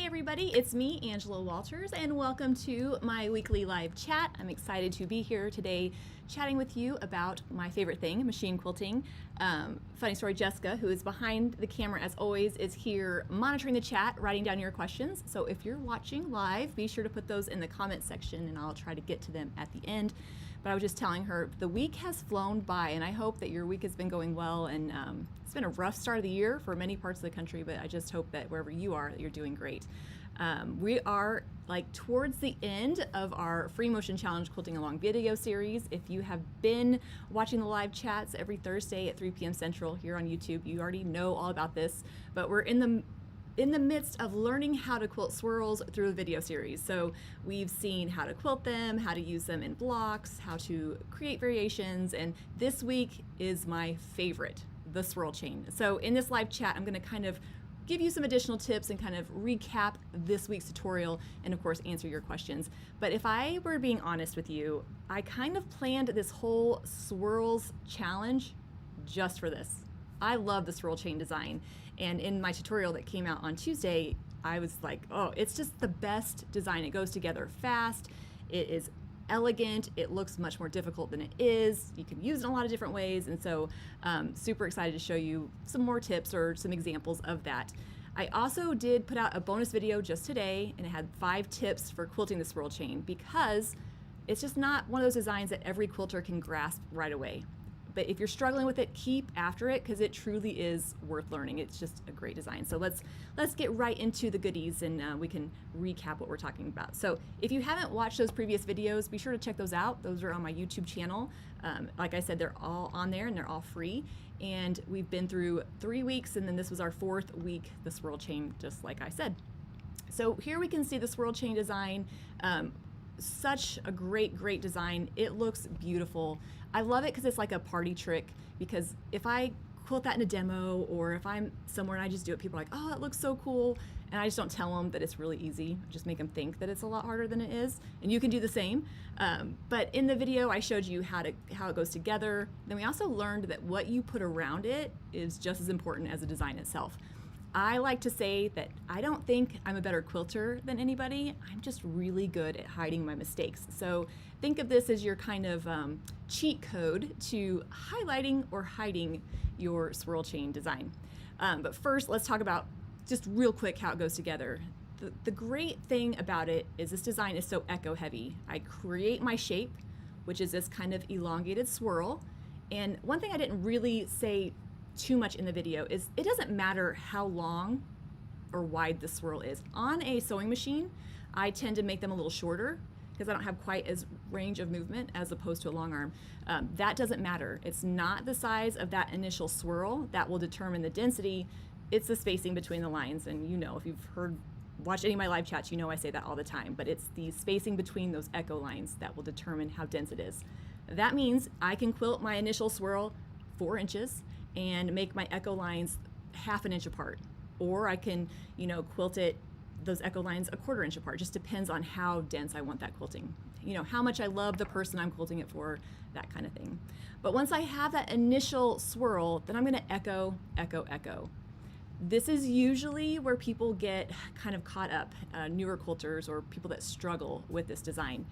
everybody, it's me, Angela Walters, and welcome to my weekly live chat. I'm excited to be here today chatting with you about my favorite thing, machine quilting. Funny story, Jessica, who is behind the camera as always, is here monitoring the chat, writing down your questions. So if you're watching live, be sure to put those in the comment section and I'll try to get to them at the end. But I was just telling her the week has flown by, and I hope that your week has been going well. And it's been a rough start of the year for many parts of the country, but I just hope that wherever you are, that you're doing great. We are like towards the end of our free motion challenge quilting along video series. If you have been watching the live chats every Thursday at 3 p.m. Central here on YouTube, you already know all about this. But we're in the midst of learning how to quilt swirls through a video series. So we've seen how to quilt them, how to use them in blocks, how to create variations, and this week is my favorite, the swirl chain. So in this live chat, I'm gonna kind of give you some additional tips and kind of recap this week's tutorial and of course answer your questions. But if I were being honest with you, I kind of planned this whole swirls challenge just for this. I love the swirl chain design. And in my tutorial that came out on Tuesday, I was like, oh, it's just the best design. It goes together fast. It is elegant. It looks much more difficult than it is. You can use it in a lot of different ways. And so super excited to show you some more tips or some examples of that. I also did put out a bonus video just today, and it had 5 tips for quilting the swirl chain because it's just not one of those designs that every quilter can grasp right away. But if you're struggling with it, keep after it because it truly is worth learning. It's just a great design. So let's get right into the goodies and we can recap what we're talking about. So if you haven't watched those previous videos, be sure to check those out. Those are on my YouTube channel. Like I said, they're all on there and they're all free. And we've been through 3 weeks, and then this was our 4th week, the swirl chain, just like I said. So here we can see the swirl chain design. Such a great design. It looks beautiful. I love it because it's like a party trick, because if I quilt that in a demo or if I'm somewhere and I just do it, people are like, oh, that looks so cool. And I just don't tell them that it's really easy. I just make them think that it's a lot harder than it is. And you can do the same. But in the video, I showed you how it goes together. Then we also learned that what you put around it is just as important as the design itself. I like to say that I don't think I'm a better quilter than anybody. I'm just really good at hiding my mistakes. So think of this as your kind of cheat code to highlighting or hiding your swirl chain design. But first, let's talk about just real quick how it goes together. The great thing about it is this design is so echo heavy. I create my shape, which is this kind of elongated swirl. And one thing I didn't really say too much in the video is it doesn't matter how long or wide the swirl is. On a sewing machine, I tend to make them a little shorter because I don't have quite as range of movement as opposed to a long arm. That doesn't matter. It's not the size of that initial swirl that will determine the density. It's the spacing between the lines. And you know, if you've watched any of my live chats, you know I say that all the time, but it's the spacing between those echo lines that will determine how dense it is. That means I can quilt my initial swirl 4 inches and make my echo lines 1/2 inch apart. Or I can, you know, quilt it, those echo lines 1/4 inch apart. Just depends on how dense I want that quilting. You know, how much I love the person I'm quilting it for, that kind of thing. But once I have that initial swirl, then I'm gonna echo, echo, echo. This is usually where people get kind of caught up, newer quilters or people that struggle with this design.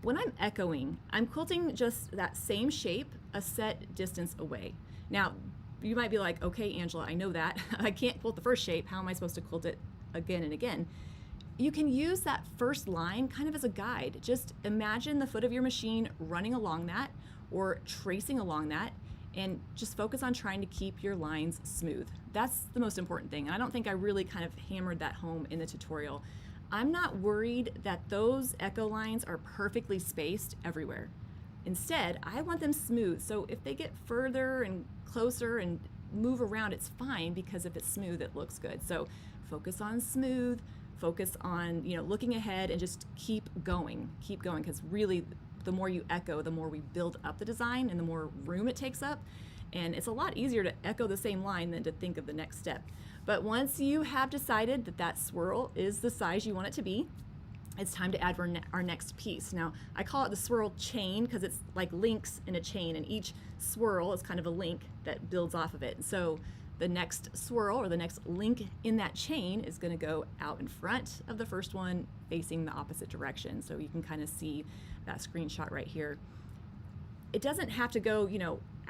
When I'm echoing, I'm quilting just that same shape a set distance away. Now, you might be like, okay, Angela, I know that. I can't quilt the first shape. How am I supposed to quilt it again and again? You can use that first line kind of as a guide. Just imagine the foot of your machine running along that or tracing along that, and just focus on trying to keep your lines smooth. That's the most important thing. And I don't think I really kind of hammered that home in the tutorial. I'm not worried that those echo lines are perfectly spaced everywhere. Instead, I want them smooth. So if they get further and closer and move around, it's fine, because if it's smooth, it looks good. So focus on smooth, focus on, you know, looking ahead, and just keep going, because really the more you echo, the more we build up the design and the more room it takes up. And it's a lot easier to echo the same line than to think of the next step. But once you have decided that that swirl is the size you want it to be, it's time to add our next piece. Now, I call it the swirl chain because it's like links in a chain, and each swirl is kind of a link that builds off of it. So the next swirl or the next link in that chain is going to go out in front of the first one, facing the opposite direction. So you can kind of see that screenshot right here. It doesn't have to go,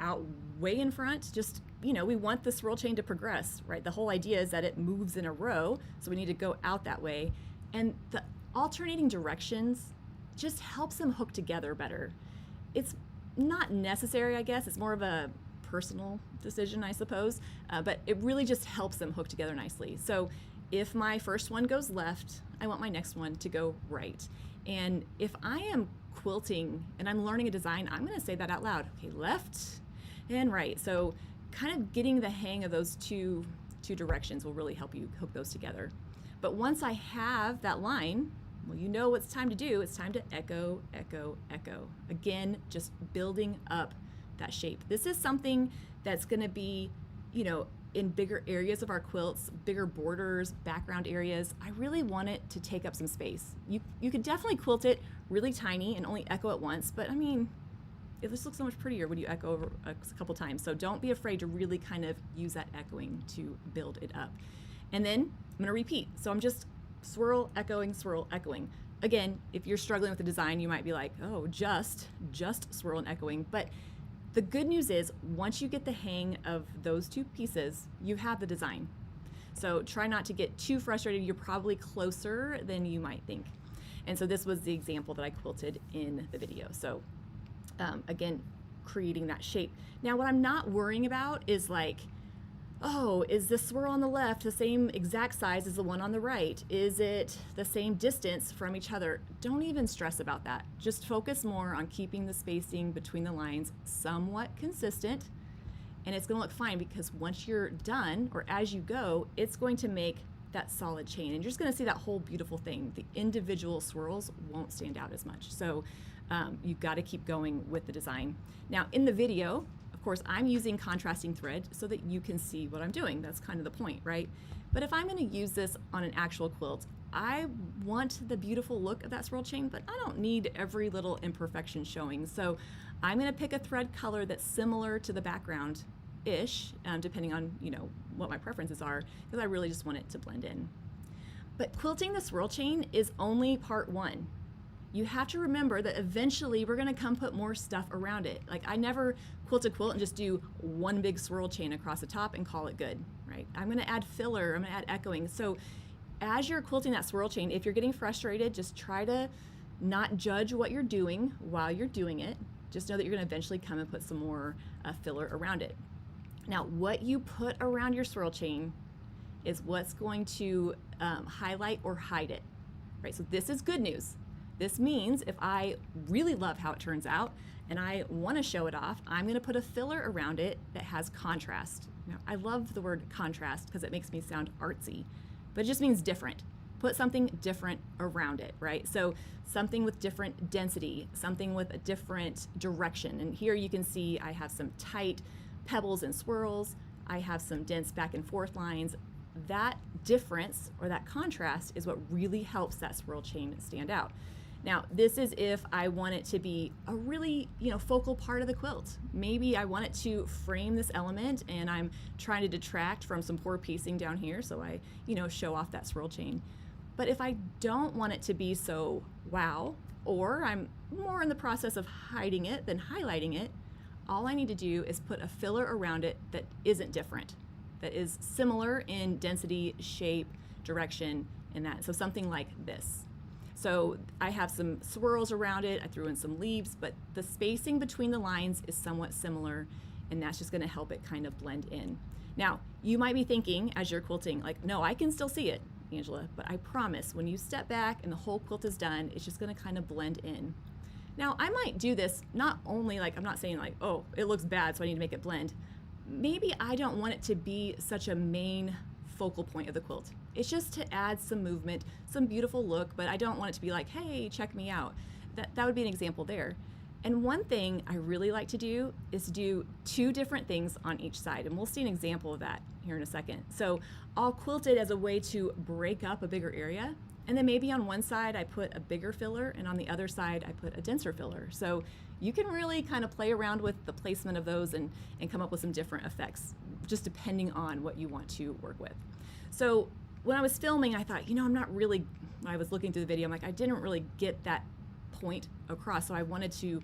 out way in front. Just, we want the swirl chain to progress, right? The whole idea is that it moves in a row, so we need to go out that way. And the alternating directions just helps them hook together better. It's not necessary, I guess. It's more of a personal decision, I suppose, but it really just helps them hook together nicely. So if my first one goes left, I want my next one to go right. And if I am quilting and I'm learning a design, I'm going to say that out loud. Okay, left and right. So kind of getting the hang of those two directions will really help you hook those together. But once I have that line, well, you know what it's time to do. It's time to echo, echo, echo. Again, just building up that shape. This is something that's going to be, in bigger areas of our quilts, bigger borders, background areas. I really want it to take up some space. You could definitely quilt it really tiny and only echo it once, but I mean, it just looks so much prettier when you echo over a couple times. So don't be afraid to really kind of use that echoing to build it up. And then I'm going to repeat. So I'm just swirl, echoing, swirl, echoing. Again, if you're struggling with the design, you might be like, oh, just swirl and echoing. But the good news is, once you get the hang of those two pieces, you have the design. So try not to get too frustrated. You're probably closer than you might think. And so this was the example that I quilted in the video. So again, creating that shape. Now, what I'm not worrying about is like, oh, is the swirl on the left the same exact size as the one on the right? Is it the same distance from each other? Don't even stress about that. Just focus more on keeping the spacing between the lines somewhat consistent, and it's going to look fine, because once you're done, or as you go, it's going to make that solid chain, and you're just going to see that whole beautiful thing. The individual swirls won't stand out as much. So you've got to keep going with the design. Now, in the video, of course, I'm using contrasting thread so that you can see what I'm doing. That's kind of the point, right? But if I'm going to use this on an actual quilt, I want the beautiful look of that swirl chain, but I don't need every little imperfection showing. So I'm going to pick a thread color that's similar to the background-ish, depending on what my preferences are, because I really just want it to blend in. But quilting the swirl chain is only part one. You have to remember that eventually we're going to come put more stuff around it. Like, I never quilt a quilt and just do one big swirl chain across the top and call it good, right? I'm going to add filler, I'm going to add echoing. So as you're quilting that swirl chain, if you're getting frustrated, just try to not judge what you're doing while you're doing it. Just know that you're going to eventually come and put some more filler around it. Now, what you put around your swirl chain is what's going to highlight or hide it, right? So this is good news. This means if I really love how it turns out and I want to show it off, I'm going to put a filler around it that has contrast. Now, I love the word contrast because it makes me sound artsy, but it just means different. Put something different around it, right? So something with different density, something with a different direction. And here you can see I have some tight pebbles and swirls. I have some dense back and forth lines. That difference or that contrast is what really helps that swirl chain stand out. Now, this is if I want it to be a really, focal part of the quilt. Maybe I want it to frame this element and I'm trying to detract from some poor piecing down here, so I, show off that swirl chain. But if I don't want it to be so wow, or I'm more in the process of hiding it than highlighting it, all I need to do is put a filler around it that isn't different, that is similar in density, shape, direction, and that. So something like this. So I have some swirls around it, I threw in some leaves, but the spacing between the lines is somewhat similar, and that's just gonna help it kind of blend in. Now, you might be thinking as you're quilting, like, no, I can still see it, Angela, but I promise when you step back and the whole quilt is done, it's just gonna kind of blend in. Now, I might do this not only, like, I'm not saying like, oh, it looks bad, so I need to make it blend. Maybe I don't want it to be such a main focal point of the quilt. It's just to add some movement, some beautiful look, but I don't want it to be like, hey, check me out. That would be an example there. And one thing I really like to do is do two different things on each side, and we'll see an example of that here in a second. So I'll quilt it as a way to break up a bigger area, And then maybe on one side I put a bigger filler, and on the other side I put a denser filler. So you can really kind of play around with the placement of those and come up with some different effects, just depending on what you want to work with. So when I was filming, I thought, you know, when I was looking through the video, I'm like, I didn't really get that point across, so I wanted to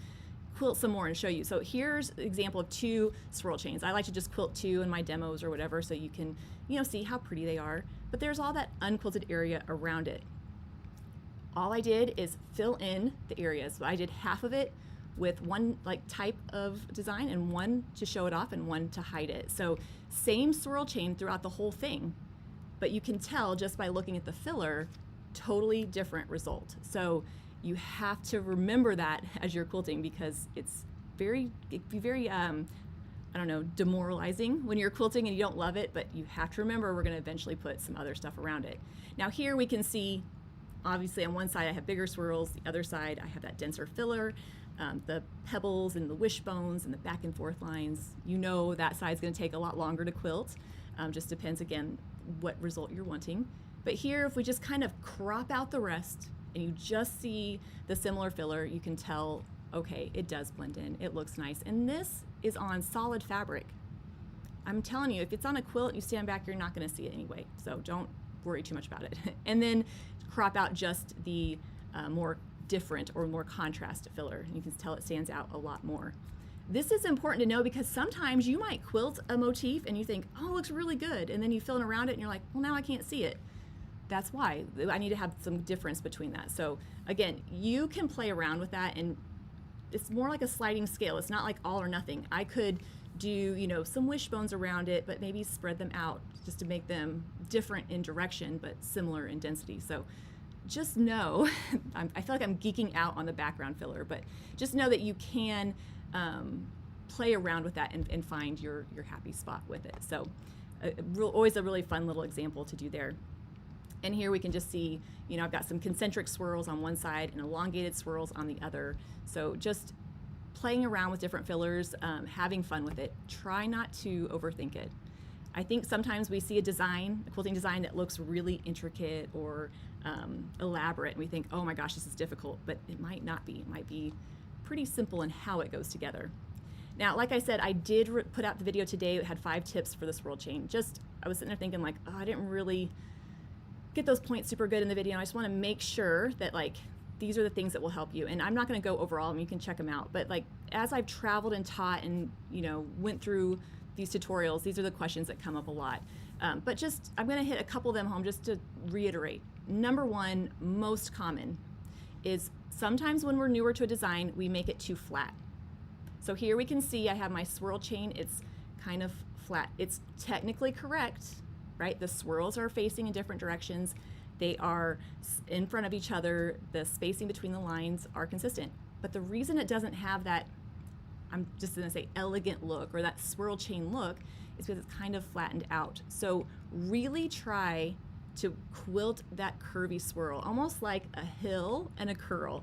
quilt some more and show you. So here's an example of 2 swirl chains. I like to just quilt 2 in my demos or whatever, so you can, you know, see how pretty they are. But there's all that unquilted area around it. All I did is fill in the areas. So I did half of it with one like type of design and one to show it off and one to hide it. So same swirl chain throughout the whole thing, but you can tell just by looking at the filler, totally different result. So you have to remember that as you're quilting, because it can be very I don't know, demoralizing when you're quilting and you don't love it, but you have to remember we're going to eventually put some other stuff around it. Now here we can see, obviously on one side I have bigger swirls, the other side I have that denser filler, the pebbles and the wishbones and the back and forth lines. You know that side's going to take a lot longer to quilt. Just depends again what result you're wanting. But here, if we just kind of crop out the rest and you just see the similar filler, you can tell, okay, it does blend in, it looks nice. And this is on solid fabric. I'm telling you, if it's on a quilt, you stand back, you're not going to see it anyway. So don't worry too much about it. And then crop out just the more different or more contrast filler. You can tell it stands out a lot more. This is important to know because sometimes you might quilt a motif and you think, oh, it looks really good. And then you fill in around it and you're like, well, now I can't see it. That's why I need to have some difference between that. So again, you can play around with that, and it's more like a sliding scale. It's not like all or nothing. I could do, you know, some wishbones around it, but maybe spread them out just to make them different in direction, but similar in density. So just know, I feel like I'm geeking out on the background filler, but just know that you can play around with that and find your happy spot with it. So always a really fun little example to do there. And here we can just see, you know, I've got some concentric swirls on one side and elongated swirls on the other. So just playing around with different fillers, having fun with it. Try not to overthink it. I think sometimes we see a quilting design that looks really intricate or elaborate, and we think, oh my gosh, this is difficult, but it might not be. It might be pretty simple in how it goes together. Now, like I said, I did put out the video today. It had 5 tips for the swirl chain. I was sitting there thinking like, oh, I didn't really get those points super good in the video. I just want to make sure that like these are the things that will help you. And I'm not going to go over all of them. You can check them out. But like as I've traveled and taught and, you know, went through these tutorials, these are the questions that come up a lot. But just, I'm going to hit a couple of them home just to reiterate. Number one, most common, is sometimes when we're newer to a design, we make it too flat. So here we can see I have my swirl chain. It's kind of flat. It's technically correct, right? The swirls are facing in different directions. They are in front of each other. The spacing between the lines are consistent. But the reason it doesn't have that, I'm just gonna say elegant look, or that swirl chain look, is because it's kind of flattened out. So really try to quilt that curvy swirl, almost like a hill and a curl.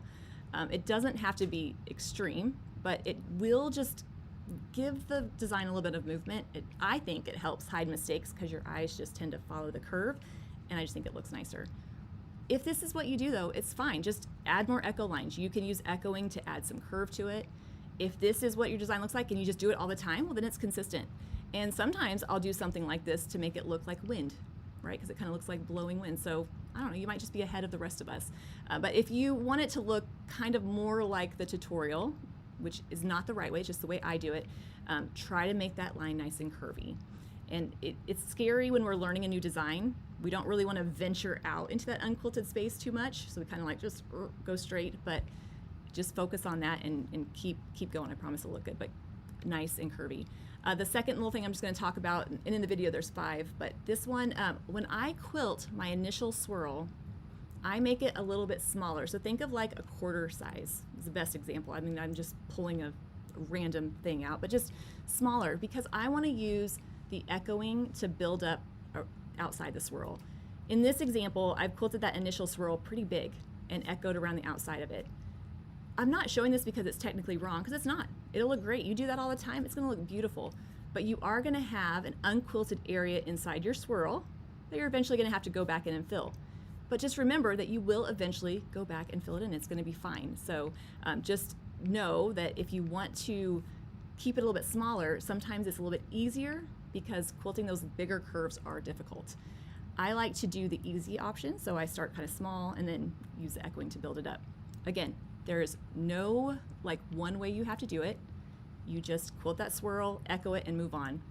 It doesn't have to be extreme, but it will just give the design a little bit of movement. I think it helps hide mistakes because your eyes just tend to follow the curve, and I just think it looks nicer. If this is what you do though, it's fine. Just add more echo lines. You can use echoing to add some curve to it. If this is what your design looks like and you just do it all the time, well then it's consistent. And sometimes I'll do something like this to make it look like wind, right? Because it kind of looks like blowing wind. So I don't know, you might just be ahead of the rest of us. But if you want it to look kind of more like the tutorial, which is not the right way, it's just the way I do it, try to make that line nice and curvy. And it's scary when we're learning a new design. We don't really want to venture out into that unquilted space too much, so we kind of like just go straight, but just focus on that and keep going. I promise it'll look good, but nice and curvy. The second little thing I'm just going to talk about, and in the video there's 5, but this one, when I quilt my initial swirl, I make it a little bit smaller. So think of like a quarter size is the best example. I mean, I'm just pulling a random thing out, but just smaller because I want to use the echoing to build up outside the swirl. In this example, I've quilted that initial swirl pretty big and echoed around the outside of it. I'm not showing this because it's technically wrong, because it's not. It'll look great. You do that all the time, it's gonna look beautiful. But you are gonna have an unquilted area inside your swirl that you're eventually gonna have to go back in and fill. But just remember that you will eventually go back and fill it in. It's going to be fine. So just know that if you want to keep it a little bit smaller, sometimes it's a little bit easier because quilting those bigger curves are difficult. I like to do the easy option, so I start kind of small and then use the echoing to build it up. Again, there's no like one way you have to do it. You just quilt that swirl, echo it, and move on.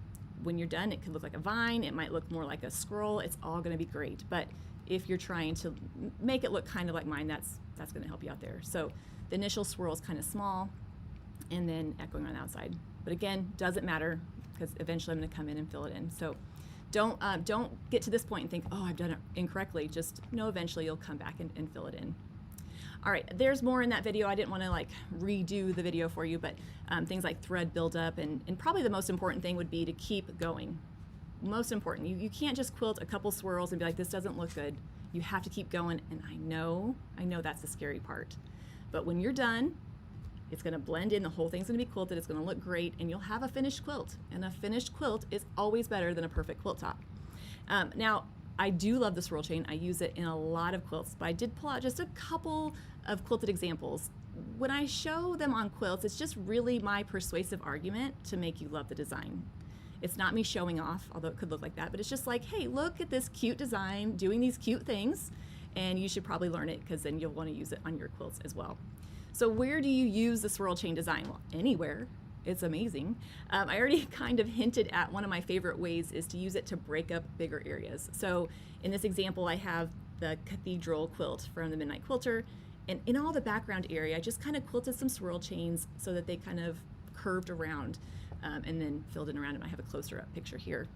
When you're done, it could look like a vine, it might look more like a scroll, it's all gonna be great. But if you're trying to make it look kind of like mine, that's gonna help you out there. So the initial swirl is kind of small, and then echoing on the outside. But again, doesn't matter, because eventually I'm gonna come in and fill it in. So don't get to this point and think, oh, I've done it incorrectly. Just know eventually you'll come back and fill it in. All right, there's more in that video. I didn't want to like redo the video for you, but things like thread buildup, and probably the most important thing would be to keep going. Most important, you can't just quilt a couple swirls and be like, this doesn't look good. You have to keep going, and I know that's the scary part. But when you're done, it's gonna blend in, the whole thing's gonna be quilted, it's gonna look great, and you'll have a finished quilt. And a finished quilt is always better than a perfect quilt top. Now, I do love the swirl chain. I use it in a lot of quilts, but I did pull out just a couple of quilted examples. When I show them on quilts, it's just really my persuasive argument to make you love the design. It's not me showing off, although it could look like that, but it's just like, hey, look at this cute design doing these cute things, and you should probably learn it because then you'll want to use it on your quilts as well. So where do you use the swirl chain design? Well, anywhere. It's amazing. I already kind of hinted at one of my favorite ways is to use it to break up bigger areas. So in this example, I have the cathedral quilt from the Midnight Quilter, and in all the background area, I just kind of quilted some swirl chains so that they kind of curved around and then filled in around them. I have a closer up picture here.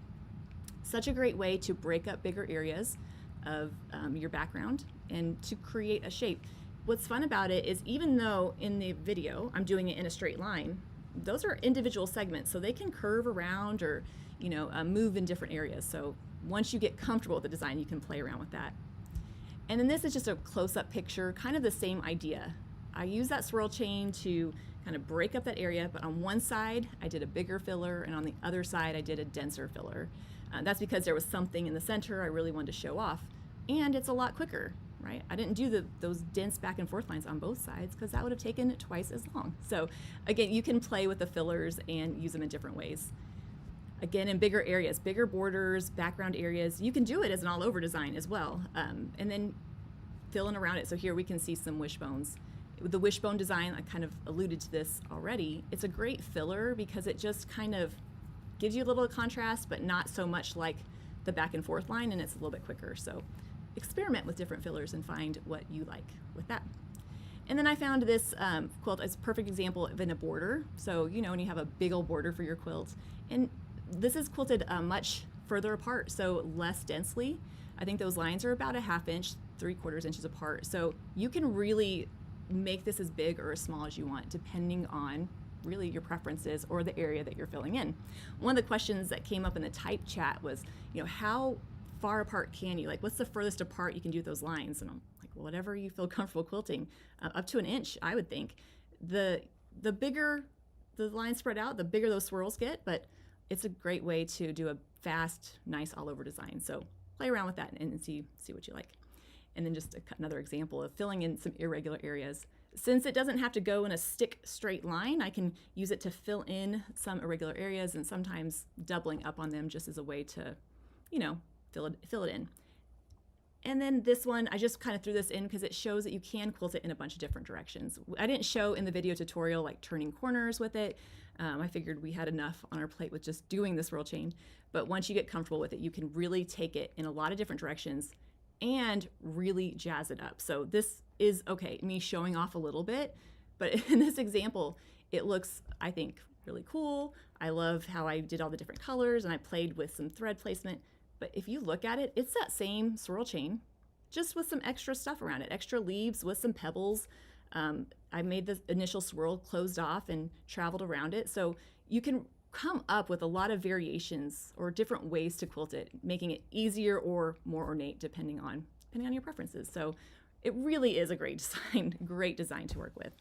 Such a great way to break up bigger areas of your background and to create a shape. What's fun about it is even though in the video I'm doing it in a straight line, those are individual segments, so they can curve around or move in different areas. So once you get comfortable with the design, you can play around with that. And then this is just a close-up picture, kind of the same idea. I use that swirl chain to kind of break up that area, but on one side I did a bigger filler, and on the other side I did a denser filler. That's because there was something in the center I really wanted to show off, and it's a lot quicker. Right? I didn't do those dense back and forth lines on both sides because that would have taken twice as long. So again, you can play with the fillers and use them in different ways. Again, in bigger areas, bigger borders, background areas, you can do it as an all over design as well. And then fill in around it. So here we can see some wishbones. With the wishbone design, I kind of alluded to this already. It's a great filler because it just kind of gives you a little contrast, but not so much like the back and forth line, and it's a little bit quicker. So experiment with different fillers and find what you like with that. And then I found this quilt as a perfect example of in a border. So when you have a big old border for your quilt, and this is quilted much further apart, so less densely. I think those lines are about 1/2 inch, 3/4 inches apart. So you can really make this as big or as small as you want, depending on really your preferences or the area that you're filling in. One of the questions that came up in the type chat was, how far apart can you? Like, what's the furthest apart you can do with those lines? And I'm like, well, whatever you feel comfortable quilting, up to 1 inch, I would think. The bigger the lines spread out, the bigger those swirls get, but it's a great way to do a fast, nice all over design. So play around with that and see what you like. And then just another example of filling in some irregular areas. Since it doesn't have to go in a stick straight line, I can use it to fill in some irregular areas and sometimes doubling up on them just as a way to, fill it in. And then this one, I just kind of threw this in because it shows that you can quilt it in a bunch of different directions. I didn't show in the video tutorial like turning corners with it. I figured we had enough on our plate with just doing this swirl chain. But once you get comfortable with it, you can really take it in a lot of different directions and really jazz it up. So this is, okay, me showing off a little bit, but in this example, it looks, I think, really cool. I love how I did all the different colors and I played with some thread placement. But if you look at it, it's that same swirl chain, just with some extra stuff around it, extra leaves with some pebbles. I made the initial swirl closed off and traveled around it. So you can come up with a lot of variations or different ways to quilt it, making it easier or more ornate depending on your preferences. So it really is a great design to work with.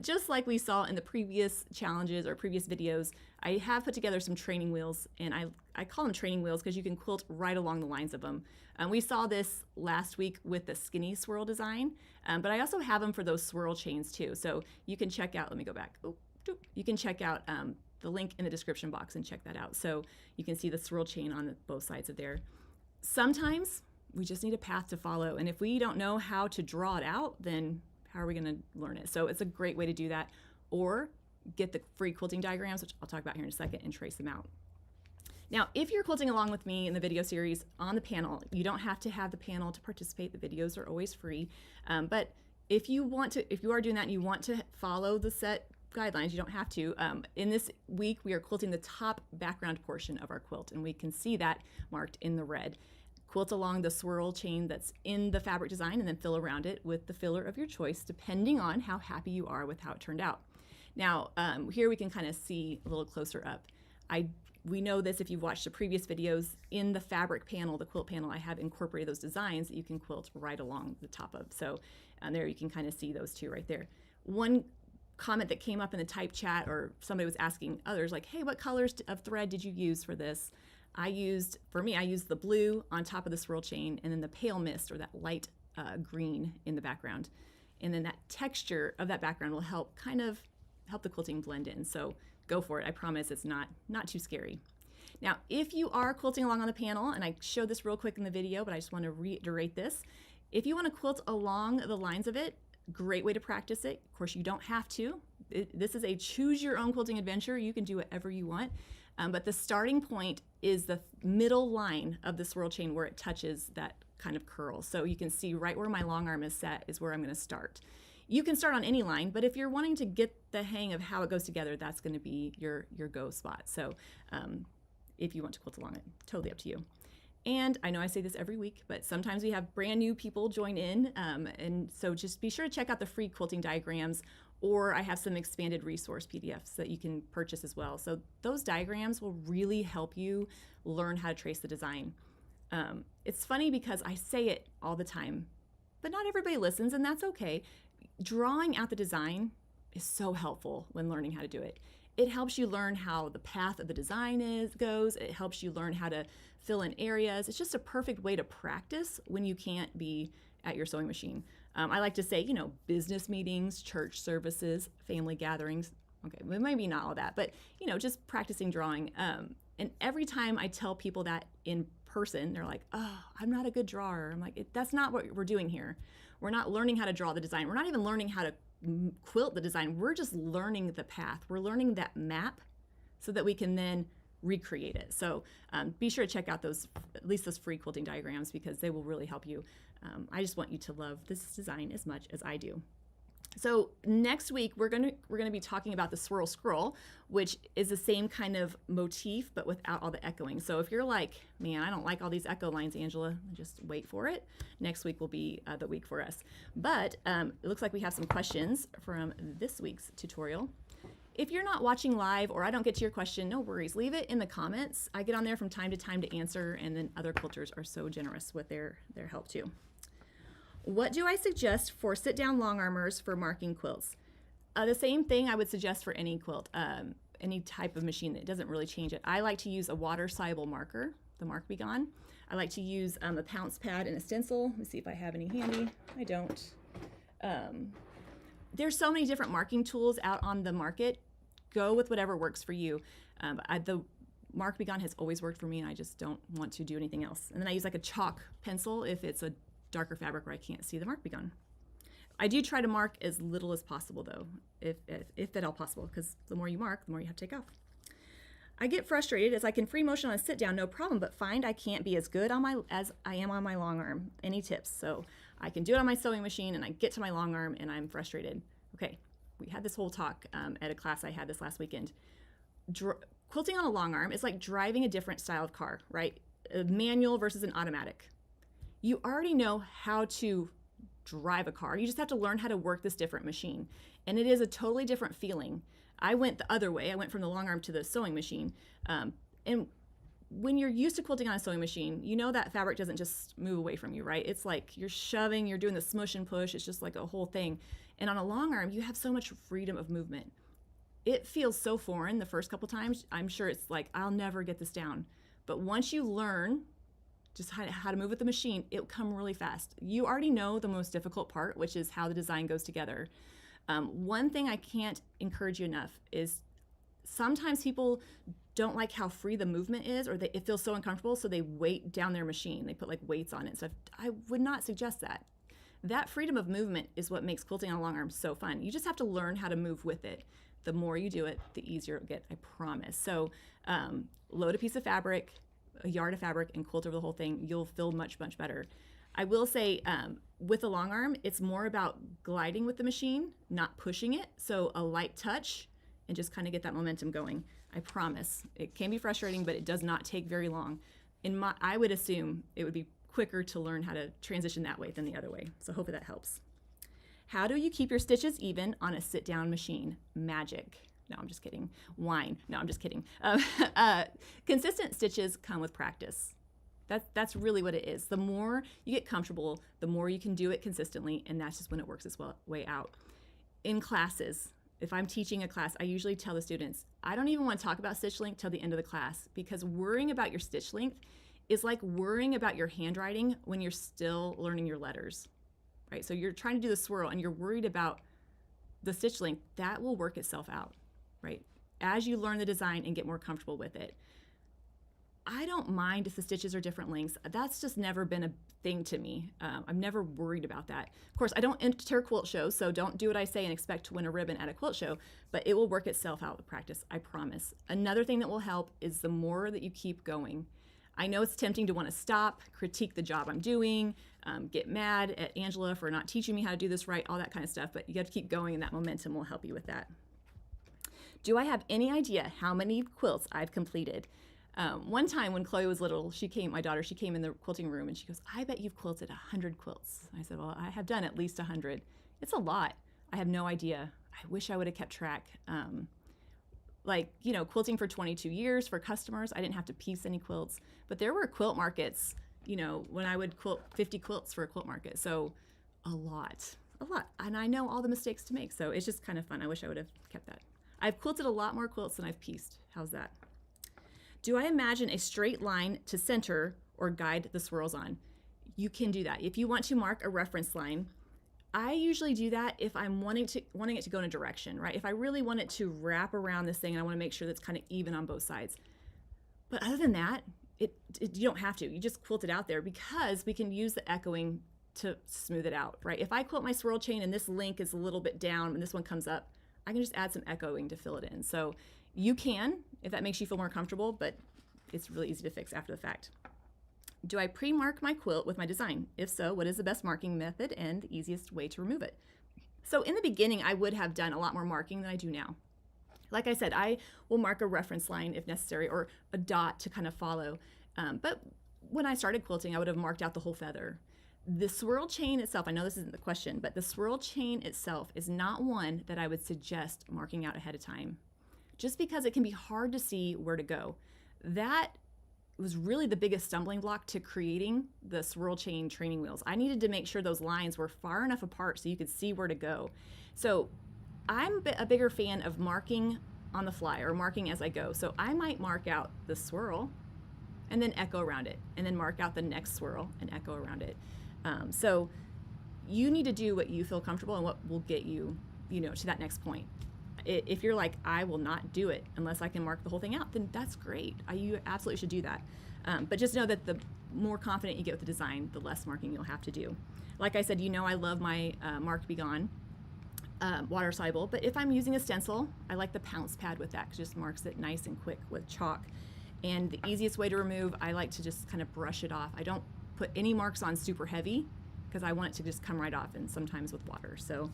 Just like we saw in the previous challenges or previous videos, I have put together some training wheels, and I call them training wheels because you can quilt right along the lines of them. We saw this last week with the skinny swirl design, but I also have them for those swirl chains too. So you can check out, let me go back. You can check out the link in the description box and check that out. So you can see the swirl chain on both sides of there. Sometimes we just need a path to follow, and if we don't know how to draw it out, then how are we going to learn it? So it's a great way to do that, or get the free quilting diagrams, which I'll talk about here in a second, and trace them out. Now, if you're quilting along with me in the video series on the panel, you don't have to have the panel to participate. The videos are always free. But if you are doing that and you want to follow the set guidelines, you don't have to. In this week, we are quilting the top background portion of our quilt, and we can see that marked in the red. Quilt along the swirl chain that's in the fabric design, and then fill around it with the filler of your choice, depending on how happy you are with how it turned out. Now, here we can kind of see a little closer up. We know this if you've watched the previous videos. In the fabric panel, the quilt panel, I have incorporated those designs that you can quilt right along the top of. So there you can kind of see those two right there. One comment that came up in the type chat, or somebody was asking others, like, hey, what colors of thread did you use for this? I used the blue on top of the swirl chain, and then the pale mist, or that light green in the background. And then that texture of that background will help the quilting blend in. So go for it. I promise it's not too scary. Now, if you are quilting along on the panel, and I showed this real quick in the video, but I just want to reiterate this. If you want to quilt along the lines of it, great way to practice it. Of course, you don't have to. This is a choose your own quilting adventure. You can do whatever you want. But the starting point is the middle line of the swirl chain where it touches that kind of curl. So you can see right where my long arm is set is where I'm going to start. You can start on any line, but if you're wanting to get the hang of how it goes together, that's going to be your go spot. So if you want to quilt along it, totally up to you. And I know I say this every week, but sometimes we have brand new people join in, and so just be sure to check out the free quilting diagrams, or I have some expanded resource PDFs that you can purchase as well. So those diagrams will really help you learn how to trace the design. It's funny because I say it all the time, but not everybody listens, and that's okay. Drawing out the design is so helpful when learning how to do it. It helps you learn how the path of the design goes. It helps you learn how to fill in areas. It's just a perfect way to practice when you can't be at your sewing machine. I like to say, business meetings, church services, family gatherings. Okay, well, maybe not all that, but just practicing drawing. And every time I tell people that in person, they're like, oh, I'm not a good drawer. I'm like, that's not what we're doing here. We're not learning how to draw the design. We're not even learning how to quilt the design. We're just learning the path. We're learning that map so that we can then recreate it. So be sure to check out at least those free quilting diagrams, because they will really help you. I just want you to love this design as much as I do. So next week we're gonna be talking about the swirl scroll, which is the same kind of motif but without all the echoing. So if you're like, man, I don't like all these echo lines, Angela, just wait for it. Next week will be the week for us. But it looks like we have some questions from this week's tutorial. If you're not watching live or I don't get to your question, no worries. Leave it in the comments. I get on there from time to time to answer, and then other quilters are so generous with their help too. What do I suggest for sit-down long armors for marking quilts? The same thing I would suggest for any quilt, any type of machine. That doesn't really change it. I like to use a water-soluble marker, the Mark Be Gone. I like to use a pounce pad and a stencil. Let me see if I have any handy. I don't. There's so many different marking tools out on the market. Go with whatever works for you. The Mark Be Gone has always worked for me, and I just don't want to do anything else. And then I use like a chalk pencil if it's a darker fabric where I can't see the Mark Be Gone. I do try to mark as little as possible though, if at all possible, because the more you mark, the more you have to take off. I get frustrated as I can free motion on a sit down, no problem, but find I can't be as good as I am on my long arm. Any tips? So I can do it on my sewing machine and I get to my long arm and I'm frustrated. Okay, we had this whole talk at a class I had this last weekend. Quilting on a long arm is like driving a different style of car, right? A manual versus an automatic. You already know how to drive a car. You just have to learn how to work this different machine. And it is a totally different feeling. I went the other way. I went from the long arm to the sewing machine. And when you're used to quilting on a sewing machine, you know that fabric doesn't just move away from you, right? It's like you're shoving, you're doing the smush and push. It's just like a whole thing. And on a long arm, you have so much freedom of movement. It feels so foreign the first couple times. I'm sure it's like, I'll never get this down. But once you learn just how to move with the machine, it'll come really fast. You already know the most difficult part, which is how the design goes together. One thing I can't encourage you enough is sometimes people don't like how free the movement is, or it feels so uncomfortable, so they weight down their machine. They put like weights on it. So I would not suggest that. That freedom of movement is what makes quilting on a long arm so fun. You just have to learn how to move with it. The more you do it, the easier it'll get, I promise. So load a piece of fabric, a yard of fabric, and quilt over the whole thing. You'll feel much, much better. I will say with the long arm, it's more about gliding with the machine, not pushing it. So a light touch and just kind of get that momentum going. I promise. It can be frustrating, but it does not take very long. I would assume it would be quicker to learn how to transition that way than the other way. So hopefully that helps. How do you keep your stitches even on a sit-down machine? Magic. No, I'm just kidding. Wine. No, I'm just kidding. Consistent stitches come with practice. That's really what it is. The more you get comfortable, the more you can do it consistently, and that's just when it works its way out. In classes, if I'm teaching a class, I usually tell the students, I don't even want to talk about stitch length till the end of the class, because worrying about your stitch length is like worrying about your handwriting when you're still learning your letters, right? So you're trying to do the swirl and you're worried about the stitch length. That will work itself out, right? As you learn the design and get more comfortable with it. I don't mind if the stitches are different lengths. That's just never been a thing to me. I'm never worried about that. Of course, I don't enter quilt shows, so don't do what I say and expect to win a ribbon at a quilt show, but it will work itself out with practice, I promise. Another thing that will help is the more that you keep going. I know it's tempting to want to stop, critique the job I'm doing, get mad at Angela for not teaching me how to do this right, all that kind of stuff, but you got to keep going, and that momentum will help you with that. Do I have any idea how many quilts I've completed? One time when Chloe was little, my daughter, she came in the quilting room and she goes, I bet you've quilted 100 quilts. I said, well, I have done at least 100. It's a lot. I have no idea. I wish I would have kept track. Quilting for 22 years for customers, I didn't have to piece any quilts, but there were quilt markets, when I would quilt 50 quilts for a quilt market. So a lot. And I know all the mistakes to make. So it's just kind of fun. I wish I would have kept that. I've quilted a lot more quilts than I've pieced. How's that? Do I imagine a straight line to center or guide the swirls on? You can do that. If you want to mark a reference line, I usually do that if I'm wanting it to go in a direction, right? If I really want it to wrap around this thing and I want to make sure that's kind of even on both sides. But other than that, you don't have to. You just quilt it out there, because we can use the echoing to smooth it out, right? If I quilt my swirl chain and this link is a little bit down and this one comes up, I can just add some echoing to fill it in. So you can, if that makes you feel more comfortable, but it's really easy to fix after the fact. Do I pre-mark my quilt with my design? If so, what is the best marking method and the easiest way to remove it? So in the beginning, I would have done a lot more marking than I do now. Like I said, I will mark a reference line if necessary, or a dot to kind of follow. But when I started quilting, I would have marked out the whole feather. The swirl chain itself, I know this isn't the question, but the swirl chain itself is not one that I would suggest marking out ahead of time, just because it can be hard to see where to go. That was really the biggest stumbling block to creating the swirl chain training wheels. I needed to make sure those lines were far enough apart so you could see where to go. So I'm a bigger fan of marking on the fly, or marking as I go. So I might mark out the swirl and then echo around it, and then mark out the next swirl and echo around it. So you need to do what you feel comfortable and what will get you, to that next point. If you're like, I will not do it unless I can mark the whole thing out, then that's great. You absolutely should do that. But just know that the more confident you get with the design, the less marking you'll have to do. Like I said, I love my Marked Be Gone water soluble, but if I'm using a stencil, I like the pounce pad with that, because it just marks it nice and quick with chalk. And the easiest way to remove, I like to just kind of brush it off. I don't put any marks on super heavy, because I want it to just come right off, and sometimes with water. So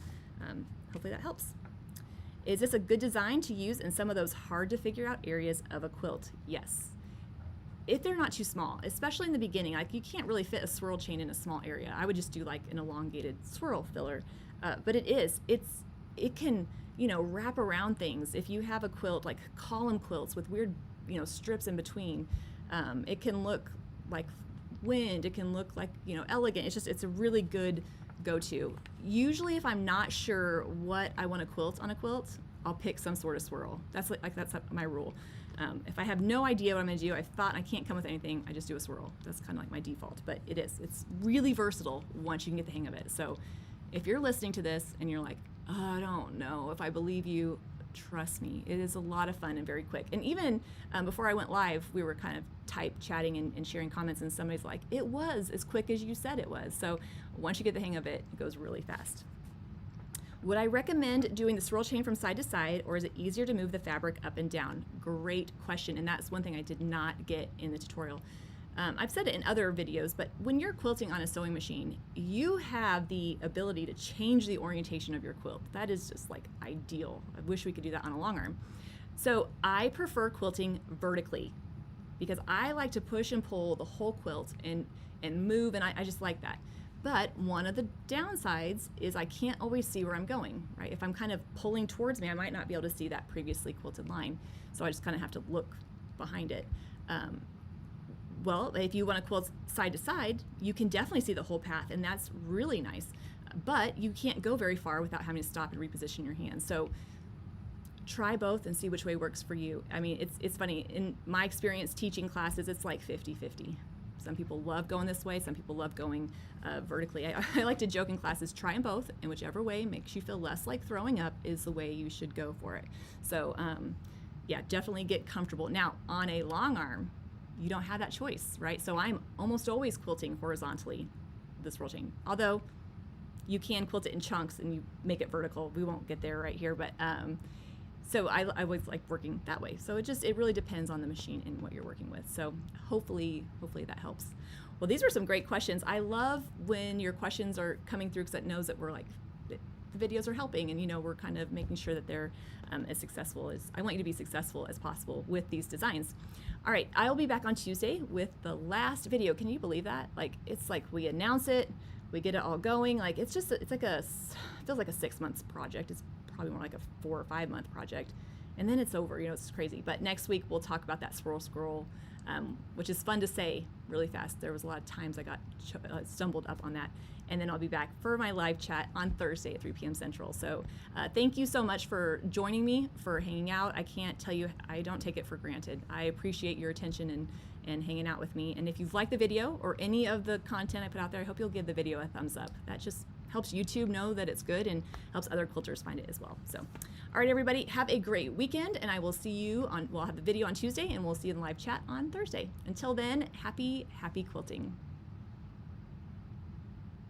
hopefully that helps. Is this a good design to use in some of those hard to figure out areas of a quilt? Yes. If they're not too small, especially in the beginning, like you can't really fit a swirl chain in a small area. I would just do like an elongated swirl filler. But it can, wrap around things. If you have a quilt, like column quilts with weird, strips in between, it can look like wind. It can look like, elegant. It's a really good go to. Usually if I'm not sure what I want to quilt on a quilt, I'll pick some sort of swirl. That's that's my rule. If I have no idea what I'm going to do, I can't come with anything, I just do a swirl. That's kind of like my default, but it's really versatile once you can get the hang of it. So if you're listening to this and you're like, oh, I don't know if I believe you, trust me, it is a lot of fun and very quick. And even before I went live, we were kind of chatting and sharing comments, and somebody's like, it was as quick as you said it was. So once you get the hang of it, it goes really fast. Would I recommend doing the swirl chain from side to side, or is it easier to move the fabric up and down? Great question, and that's one thing I did not get in the tutorial. I've said it in other videos, but when you're quilting on a sewing machine, you have the ability to change the orientation of your quilt. That is just like ideal. I wish we could do that on a long arm. So I prefer quilting vertically because I like to push and pull the whole quilt and move, and I just like that. But one of the downsides is I can't always see where I'm going, right? If I'm kind of pulling towards me, I might not be able to see that previously quilted line. So I just kind of have to look behind it. Well, if you want to quilt side to side, you can definitely see the whole path, and that's really nice. But you can't go very far without having to stop and reposition your hands. So try both and see which way works for you. I mean, it's funny. In my experience teaching classes, it's like 50-50. Some people love going this way, some people love going vertically. I like to joke in classes, try them both, and whichever way makes you feel less like throwing up is the way you should go for it. So yeah, definitely get comfortable. Now, on a long arm, you don't have that choice, right? So I'm almost always quilting horizontally, the swirl chain. Although you can quilt it in chunks and you make it vertical. We won't get there right here, but so I always like working that way. So it really depends on the machine and what you're working with. So hopefully that helps. Well, these were some great questions. I love when your questions are coming through because it knows that we're like, the videos are helping, and you know, we're kind of making sure that they're as successful as, I want you to be successful as possible with these designs. All right, I'll be back on Tuesday with the last video. Can you believe that? Like, it's like we announce it, we get it all going. Like, it's just, it feels like a 6 months project. It's probably more like a 4 or 5 month project. And then it's over, you know, it's crazy. But next week we'll talk about that swirl scroll, which is fun to say really fast. There was a lot of times I got stumbled up on that. And then I'll be back for my live chat on Thursday at 3 p.m. Central. So thank you so much for joining me, for hanging out. I can't tell you, I don't take it for granted. I appreciate your attention and hanging out with me. And if you've liked the video or any of the content I put out there, I hope you'll give the video a thumbs up. That just helps YouTube know that it's good and helps other quilters find it as well. So, all right, everybody, have a great weekend, and I will see you on, we'll have the video on Tuesday, and we'll see you in the live chat on Thursday. Until then, happy quilting.